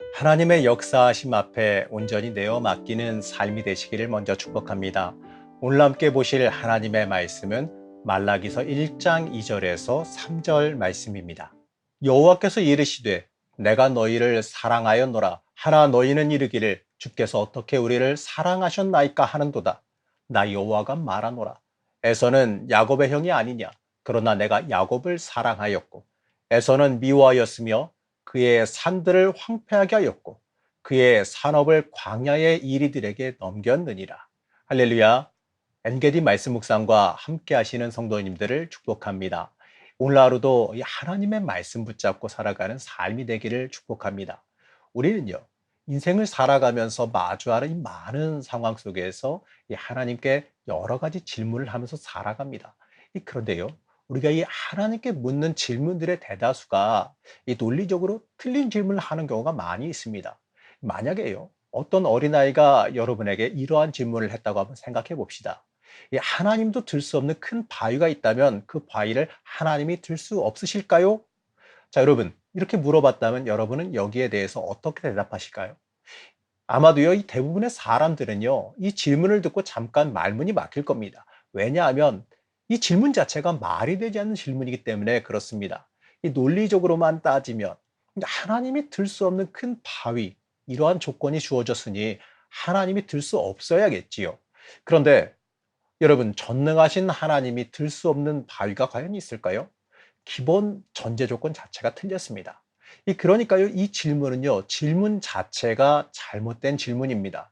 하나님의 역사하심 앞에 온전히 내어 맡기는 삶이 되시기를 먼저 축복합니다. 오늘 함께 보실 하나님의 말씀은 말라기서 1장 2절에서 3절 말씀입니다. 여호와께서 이르시되 내가 너희를 사랑하였노라. 하나 너희는 이르기를 주께서 어떻게 우리를 사랑하셨나이까 하는도다. 나 여호와가 말하노라. 에서는 야곱의 형이 아니냐. 그러나 내가 야곱을 사랑하였고 에서는 미워하였으며 그의 산들을 황폐하게 하였고 그의 산업을 광야의 이리들에게 넘겼느니라. 할렐루야. 엔게디 말씀 묵상과 함께 하시는 성도님들을 축복합니다. 오늘 하루도 이 하나님의 말씀 붙잡고 살아가는 삶이 되기를 축복합니다. 우리는요, 인생을 살아가면서 마주하는 이 많은 상황 속에서 이 하나님께 여러 가지 질문을 하면서 살아갑니다. 그런데요, 우리가 이 하나님께 묻는 질문들의 대다수가 이 논리적으로 틀린 질문을 하는 경우가 많이 있습니다. 만약에요, 어떤 어린아이가 여러분에게 이러한 질문을 했다고 한번 생각해 봅시다. 하나님도 들 수 없는 큰 바위가 있다면 그 바위를 하나님이 들 수 없으실까요? 자, 여러분, 이렇게 물어봤다면 여러분은 여기에 대해서 어떻게 대답하실까요? 아마도요, 이 대부분의 사람들은요, 이 질문을 듣고 잠깐 말문이 막힐 겁니다. 왜냐하면 이 질문 자체가 말이 되지 않는 질문이기 때문에 그렇습니다. 이 논리적으로만 따지면 하나님이 들 수 없는 큰 바위, 이러한 조건이 주어졌으니 하나님이 들 수 없어야겠지요. 그런데 여러분, 전능하신 하나님이 들 수 없는 바위가 과연 있을까요? 기본 전제 조건 자체가 틀렸습니다. 그러니까요, 이 질문은요, 질문 자체가 잘못된 질문입니다.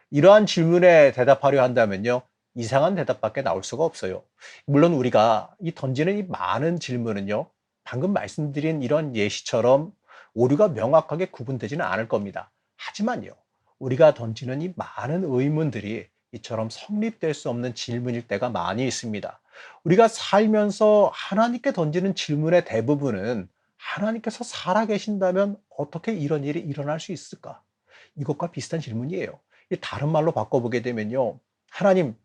이러한 질문에 대답하려 한다면요, 이상한 대답밖에 나올 수가 없어요. 물론 우리가 이 던지는 이 많은 질문은요, 방금 말씀드린 이런 예시처럼 오류가 명확하게 구분되지는 않을 겁니다. 하지만요, 우리가 던지는 이 많은 의문들이 이처럼 성립될 수 없는 질문일 때가 많이 있습니다. 우리가 살면서 하나님께 던지는 질문의 대부분은 하나님께서 살아계신다면 어떻게 이런 일이 일어날 수 있을까? 이것과 비슷한 질문이에요. 다른 말로 바꿔보게 되면요. 하나님,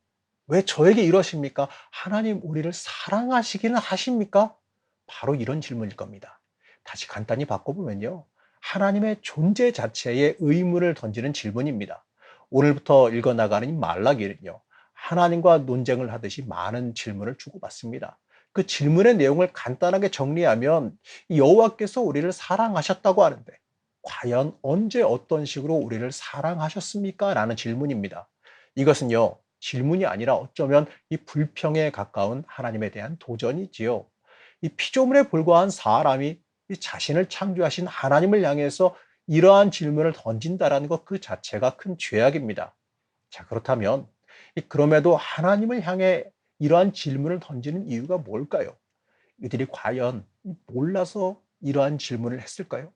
왜 저에게 이러십니까? 하나님, 우리를 사랑하시기는 하십니까? 바로 이런 질문일 겁니다. 다시 간단히 바꿔보면요. 하나님의 존재 자체에 의문을 던지는 질문입니다. 오늘부터 읽어나가는 이 말라기는요. 하나님과 논쟁을 하듯이 많은 질문을 주고받습니다. 그 질문의 내용을 간단하게 정리하면 여호와께서 우리를 사랑하셨다고 하는데 과연 언제 어떤 식으로 우리를 사랑하셨습니까? 라는 질문입니다. 이것은요. 질문이 아니라 어쩌면 이 불평에 가까운 하나님에 대한 도전이지요. 이 피조물에 불과한 사람이 이 자신을 창조하신 하나님을 향해서 이러한 질문을 던진다라는 것 그 자체가 큰 죄악입니다. 자, 그렇다면 그럼에도 하나님을 향해 이러한 질문을 던지는 이유가 뭘까요? 이들이 과연 몰라서 이러한 질문을 했을까요?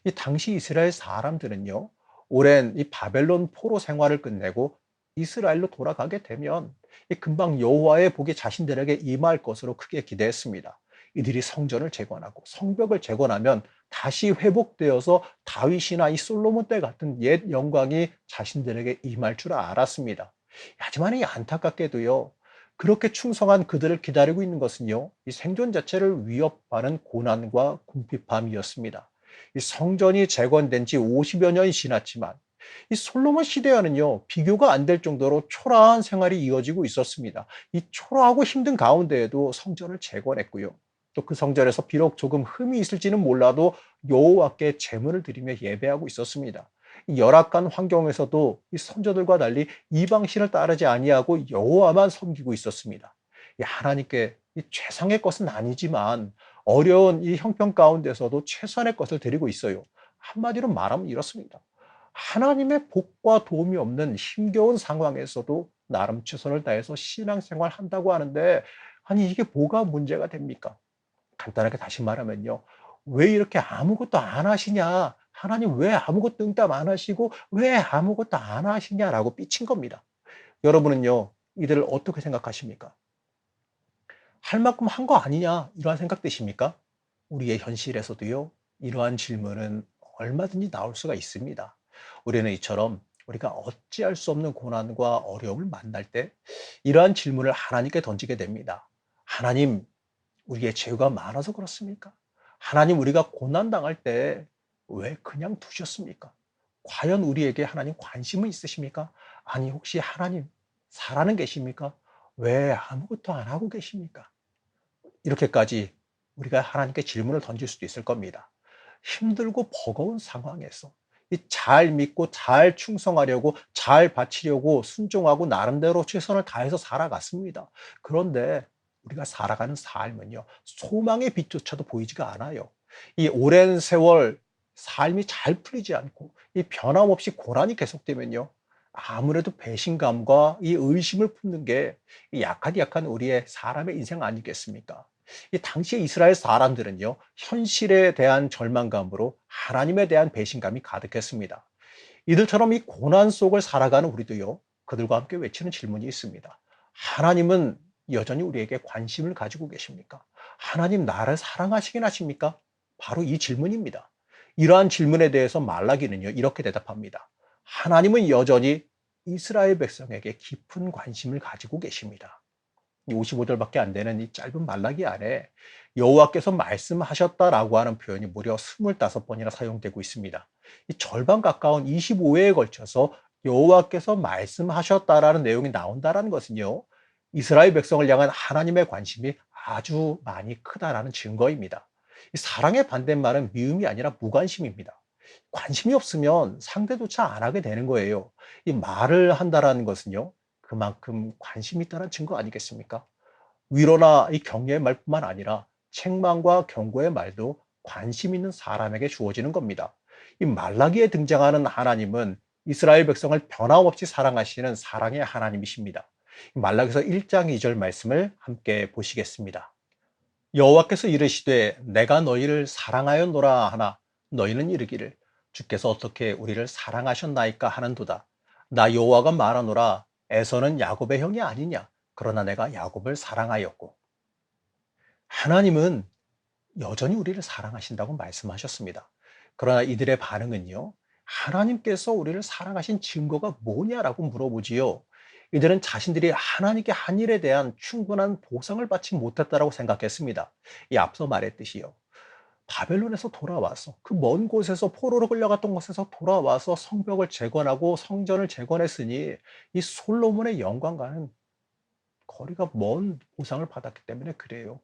이 당시 이스라엘 사람들은요, 오랜 이 바벨론 포로 생활을 끝내고 이스라엘로 돌아가게 되면 이 금방 여호와의 복이 자신들에게 임할 것으로 크게 기대했습니다. 이들이 성전을 재건하고 성벽을 재건하면 다시 회복되어서 다윗이나 이 솔로몬 때 같은 옛 영광이 자신들에게 임할 줄 알았습니다. 하지만 이 안타깝게도요, 그렇게 충성한 그들을 기다리고 있는 것은요, 이 생존 자체를 위협하는 고난과 궁핍함이었습니다. 이 성전이 재건된 지 50여 년이 지났지만 이 솔로몬 시대와는요, 비교가 안 될 정도로 초라한 생활이 이어지고 있었습니다. 이 초라하고 힘든 가운데에도 성전을 재건했고요. 또 그 성전에서 비록 조금 흠이 있을지는 몰라도 여호와께 제물을 드리며 예배하고 있었습니다. 이 열악한 환경에서도 이 선조들과 달리 이방신을 따르지 아니하고 여호와만 섬기고 있었습니다. 이 하나님께 이 최상의 것은 아니지만 어려운 이 형편 가운데서도 최선의 것을 드리고 있어요. 한마디로 말하면 이렇습니다. 하나님의 복과 도움이 없는 힘겨운 상황에서도 나름 최선을 다해서 신앙생활 한다고 하는데, 아니, 이게 뭐가 문제가 됩니까? 간단하게 다시 말하면요. 왜 이렇게 아무것도 안 하시냐? 하나님 왜 아무것도 응답 안 하시고 왜 아무것도 안 하시냐라고 삐친 겁니다. 여러분은요, 이들을 어떻게 생각하십니까? 할 만큼 한 거 아니냐? 이러한 생각 되십니까? 우리의 현실에서도요, 이러한 질문은 얼마든지 나올 수가 있습니다. 우리는 이처럼 우리가 어찌할 수 없는 고난과 어려움을 만날 때 이러한 질문을 하나님께 던지게 됩니다. 하나님, 우리의 죄가 많아서 그렇습니까? 하나님, 우리가 고난당할 때 왜 그냥 두셨습니까? 과연 우리에게 하나님 관심은 있으십니까? 아니, 혹시 하나님 살아는 계십니까? 왜 아무것도 안 하고 계십니까? 이렇게까지 우리가 하나님께 질문을 던질 수도 있을 겁니다. 힘들고 버거운 상황에서 이 잘 믿고 잘 충성하려고 잘 바치려고 순종하고 나름대로 최선을 다해서 살아갔습니다. 그런데 우리가 살아가는 삶은요, 소망의 빛조차도 보이지가 않아요. 이 오랜 세월 삶이 잘 풀리지 않고 이 변함없이 고난이 계속되면요, 아무래도 배신감과 이 의심을 품는 게 이 약한 우리의 사람의 인생 아니겠습니까? 이 당시의 이스라엘 사람들은요, 현실에 대한 절망감으로 하나님에 대한 배신감이 가득했습니다. 이들처럼 이 고난 속을 살아가는 우리도요, 그들과 함께 외치는 질문이 있습니다. 하나님은 여전히 우리에게 관심을 가지고 계십니까? 하나님 나를 사랑하시긴 하십니까? 바로 이 질문입니다. 이러한 질문에 대해서 말라기는요, 이렇게 대답합니다. 하나님은 여전히 이스라엘 백성에게 깊은 관심을 가지고 계십니다. 55절밖에 안 되는 이 짧은 말라기 안에 여호와께서 말씀하셨다라고 하는 표현이 무려 25번이나 사용되고 있습니다. 이 절반 가까운 25회에 걸쳐서 여호와께서 말씀하셨다라는 내용이 나온다라는 것은요, 이스라엘 백성을 향한 하나님의 관심이 아주 많이 크다라는 증거입니다. 이 사랑의 반대말은 미움이 아니라 무관심입니다. 관심이 없으면 상대조차 안 하게 되는 거예요. 이 말을 한다라는 것은요, 그만큼 관심이 있다는 증거 아니겠습니까? 위로나 이 격려의 말뿐만 아니라 책망과 경고의 말도 관심 있는 사람에게 주어지는 겁니다. 이 말라기에 등장하는 하나님은 이스라엘 백성을 변함없이 사랑하시는 사랑의 하나님이십니다. 말라기서 1장 2절 말씀을 함께 보시겠습니다. 여호와께서 이르시되 내가 너희를 사랑하였노라 하나 너희는 이르기를 주께서 어떻게 우리를 사랑하셨나이까 하는도다. 나 여호와가 말하노라 에서는 야곱의 형이 아니냐. 그러나 내가 야곱을 사랑하였고. 하나님은 여전히 우리를 사랑하신다고 말씀하셨습니다. 그러나 이들의 반응은요, 하나님께서 우리를 사랑하신 증거가 뭐냐라고 물어보지요. 이들은 자신들이 하나님께 한 일에 대한 충분한 보상을 받지 못했다라고 생각했습니다. 이 앞서 말했듯이요. 바벨론에서 돌아와서 그 먼 곳에서 포로로 끌려갔던 곳에서 돌아와서 성벽을 재건하고 성전을 재건했으니 이 솔로몬의 영광과는 거리가 먼 보상을 받았기 때문에 그래요.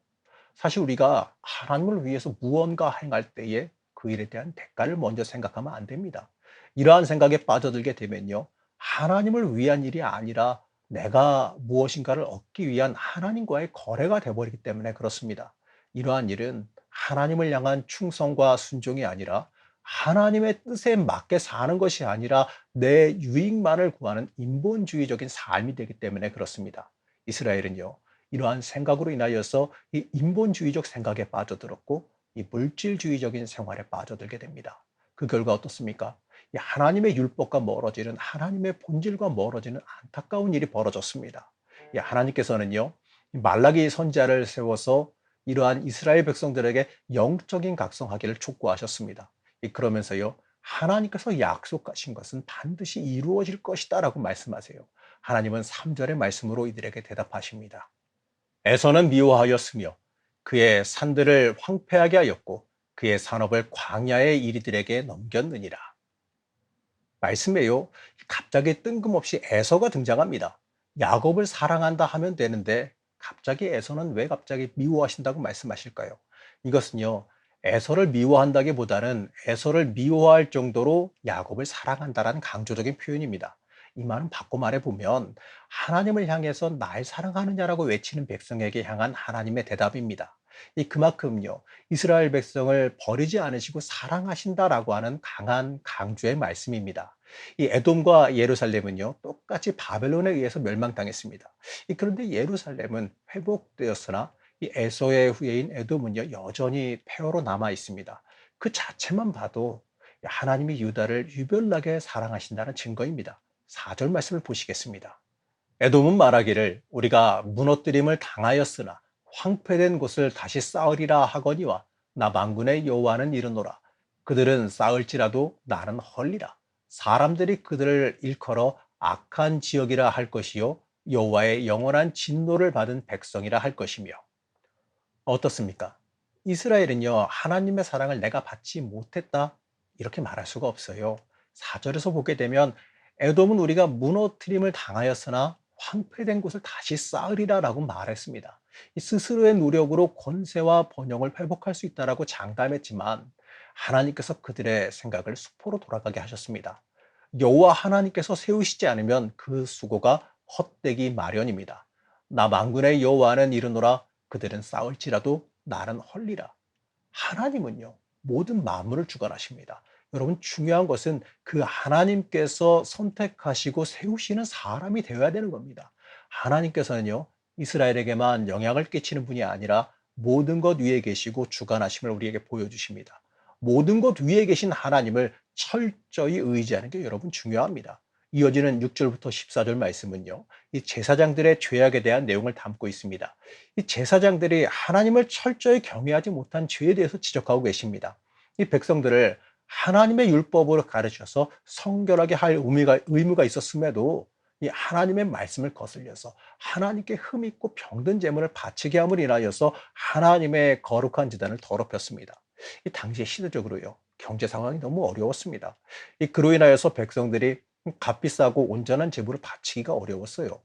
사실 우리가 하나님을 위해서 무언가 행할 때에 그 일에 대한 대가를 먼저 생각하면 안 됩니다. 이러한 생각에 빠져들게 되면요, 하나님을 위한 일이 아니라 내가 무엇인가를 얻기 위한 하나님과의 거래가 되어버리기 때문에 그렇습니다. 이러한 일은 하나님을 향한 충성과 순종이 아니라 하나님의 뜻에 맞게 사는 것이 아니라 내 유익만을 구하는 인본주의적인 삶이 되기 때문에 그렇습니다. 이스라엘은요, 이러한 생각으로 인하여서 이 인본주의적 생각에 빠져들었고 이 물질주의적인 생활에 빠져들게 됩니다. 그 결과 어떻습니까? 이 하나님의 율법과 멀어지는 하나님의 본질과 멀어지는 안타까운 일이 벌어졌습니다. 이 하나님께서는요, 이 말라기 선지자를 세워서 이러한 이스라엘 백성들에게 영적인 각성하기를 촉구하셨습니다. 그러면서요, 하나님께서 약속하신 것은 반드시 이루어질 것이다라고 말씀하세요. 하나님은 3절의 말씀으로 이들에게 대답하십니다. 에서는 미워하였으며 그의 산들을 황폐하게 하였고 그의 산업을 광야의 이리들에게 넘겼느니라. 말씀에요, 갑자기 뜬금없이 에서가 등장합니다. 야곱을 사랑한다 하면 되는데 갑자기 에서는 왜 갑자기 미워하신다고 말씀하실까요? 이것은요, 에서를 미워한다기보다는 에서를 미워할 정도로 야곱을 사랑한다라는 강조적인 표현입니다. 이 말은 바꿔 말해보면 하나님을 향해서 날 사랑하느냐라고 외치는 백성에게 향한 하나님의 대답입니다. 그만큼요, 이스라엘 백성을 버리지 않으시고 사랑하신다라고 하는 강한 강조의 말씀입니다. 이 에돔과 예루살렘은요, 똑같이 바벨론에 의해서 멸망당했습니다. 그런데 예루살렘은 회복되었으나 이 에서의 후예인 에돔은요, 여전히 폐허로 남아 있습니다. 그 자체만 봐도 하나님이 유다를 유별나게 사랑하신다는 증거입니다. 4절 말씀을 보시겠습니다. 에돔은 말하기를 우리가 무너뜨림을 당하였으나 황폐된 곳을 다시 쌓으리라 하거니와 나 만군의 여호와는 이르노라. 그들은 쌓을지라도 나는 헐리라. 사람들이 그들을 일컬어 악한 지역이라 할 것이요 여호와의 영원한 진노를 받은 백성이라 할 것이며. 어떻습니까? 이스라엘은요, 하나님의 사랑을 내가 받지 못했다, 이렇게 말할 수가 없어요. 4절에서 보게 되면 에돔은 우리가 무너뜨림을 당하였으나 황폐된 곳을 다시 쌓으리라라고 말했습니다. 이 스스로의 노력으로 권세와 번영을 회복할 수 있다라고 장담했지만 하나님께서 그들의 생각을 수포로 돌아가게 하셨습니다. 여호와 하나님께서 세우시지 않으면 그 수고가 헛되기 마련입니다. 나 만군의 여호와는 이르노라 그들은 싸울지라도 나는 헐리라. 하나님은요, 모든 만물을 주관하십니다. 여러분, 중요한 것은 그 하나님께서 선택하시고 세우시는 사람이 되어야 되는 겁니다. 하나님께서는요, 이스라엘에게만 영향을 끼치는 분이 아니라 모든 것 위에 계시고 주관하심을 우리에게 보여주십니다. 모든 것 위에 계신 하나님을 철저히 의지하는 게 여러분 중요합니다. 이어지는 6절부터 14절 말씀은요, 이 제사장들의 죄악에 대한 내용을 담고 있습니다. 이 제사장들이 하나님을 철저히 경외하지 못한 죄에 대해서 지적하고 계십니다. 이 백성들을 하나님의 율법으로 가르쳐서 성결하게 할 의무가 있었음에도 이 하나님의 말씀을 거슬려서 하나님께 흠있고 병든 제물을 바치게 함으로 인하여서 하나님의 거룩한 제단을 더럽혔습니다. 이 당시에 시대적으로요, 경제 상황이 너무 어려웠습니다. 그로 인하여서 백성들이 값비싸고 온전한 제물을 바치기가 어려웠어요.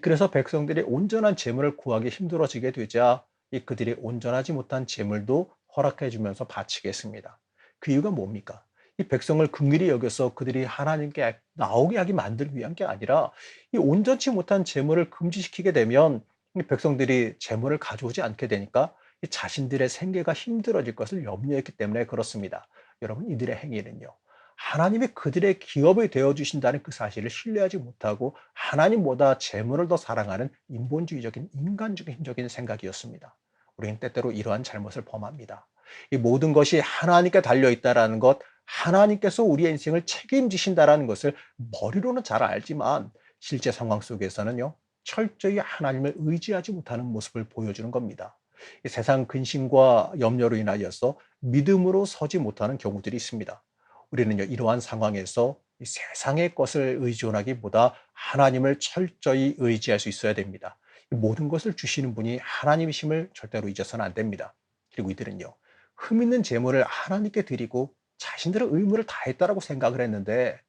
그래서 백성들이 온전한 제물을 구하기 힘들어지게 되자 그들이 온전하지 못한 제물도 허락해 주면서 바치게 했습니다. 그 이유가 뭡니까? 이 백성을 긍휼히 여겨서 그들이 하나님께 나오게 하기 만들기 위한 게 아니라 이 온전치 못한 제물을 금지시키게 되면 이 백성들이 제물을 가져오지 않게 되니까 이 자신들의 생계가 힘들어질 것을 염려했기 때문에 그렇습니다. 여러분, 이들의 행위는요, 하나님이 그들의 기업이 되어주신다는 그 사실을 신뢰하지 못하고 하나님보다 재물을 더 사랑하는 인본주의적인 인간적인 생각이었습니다. 우리는 때때로 이러한 잘못을 범합니다. 이 모든 것이 하나님께 달려있다는 것, 하나님께서 우리의 인생을 책임지신다는 것을 머리로는 잘 알지만 실제 상황 속에서는요, 철저히 하나님을 의지하지 못하는 모습을 보여주는 겁니다. 이 세상 근심과 염려로 인하여서 믿음으로 서지 못하는 경우들이 있습니다. 우리는요, 이러한 상황에서 이 세상의 것을 의존하기보다 하나님을 철저히 의지할 수 있어야 됩니다. 모든 것을 주시는 분이 하나님이심을 절대로 잊어서는 안 됩니다. 그리고 이들은요, 흠 있는 제물을 하나님께 드리고 자신들의 의무를 다했다라고 생각을 했는데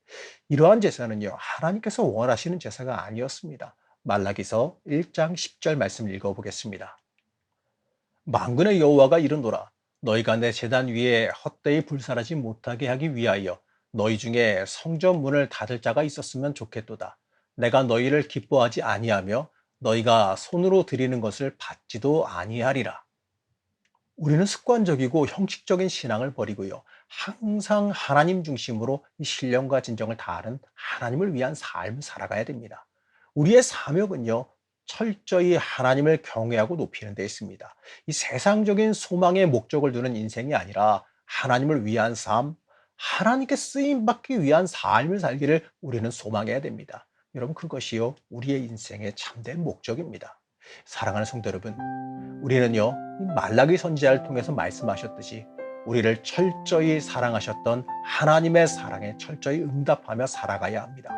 이러한 제사는요, 하나님께서 원하시는 제사가 아니었습니다. 말라기서 1장 10절 말씀을 읽어보겠습니다. 만군의 여호와가 이르노라 너희가 내 제단 위에 헛되이 불살하지 못하게 하기 위하여 너희 중에 성전 문을 닫을 자가 있었으면 좋겠도다. 내가 너희를 기뻐하지 아니하며 너희가 손으로 드리는 것을 받지도 아니하리라. 우리는 습관적이고 형식적인 신앙을 버리고요, 항상 하나님 중심으로 이 신령과 진정을 다하는 하나님을 위한 삶을 살아가야 됩니다. 우리의 사명은요, 철저히 하나님을 경외하고 높이는 데 있습니다. 이 세상적인 소망의 목적을 두는 인생이 아니라 하나님을 위한 삶, 하나님께 쓰임 받기 위한 삶을 살기를 우리는 소망해야 됩니다. 여러분, 그것이요, 우리의 인생의 참된 목적입니다. 사랑하는 성도 여러분, 우리는요, 이 말라기 선지자를 통해서 말씀하셨듯이 우리를 철저히 사랑하셨던 하나님의 사랑에 철저히 응답하며 살아가야 합니다.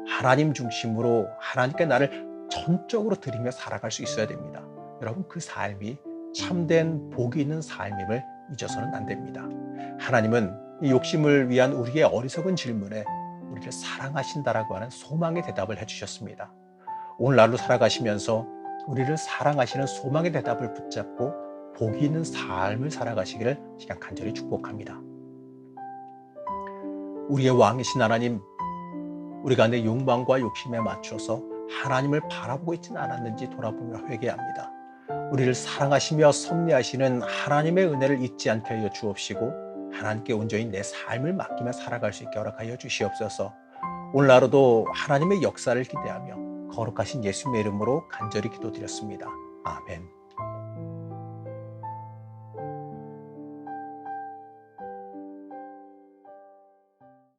하나님 중심으로 하나님께 나를 전적으로 드리며 살아갈 수 있어야 됩니다. 여러분, 그 삶이 참된 복이 있는 삶임을 잊어서는 안 됩니다. 하나님은 이 욕심을 위한 우리의 어리석은 질문에 우리를 사랑하신다라고 하는 소망의 대답을 해주셨습니다. 오늘날로 살아가시면서 우리를 사랑하시는 소망의 대답을 붙잡고 복이 있는 삶을 살아가시기를 시간 간절히 축복합니다. 우리의 왕이신 하나님, 우리가 내 욕망과 욕심에 맞춰서 하나님을 바라보고 있지는 않았는지 돌아보며 회개합니다. 우리를 사랑하시며 섭리하시는 하나님의 은혜를 잊지 않게 하여 주옵시고 하나님께 온전히 내 삶을 맡기며 살아갈 수 있게 허락하여 주시옵소서. 오늘 하루도 하나님의 역사를 기대하며 거룩하신 예수님의 이름으로 간절히 기도드렸습니다. 아멘.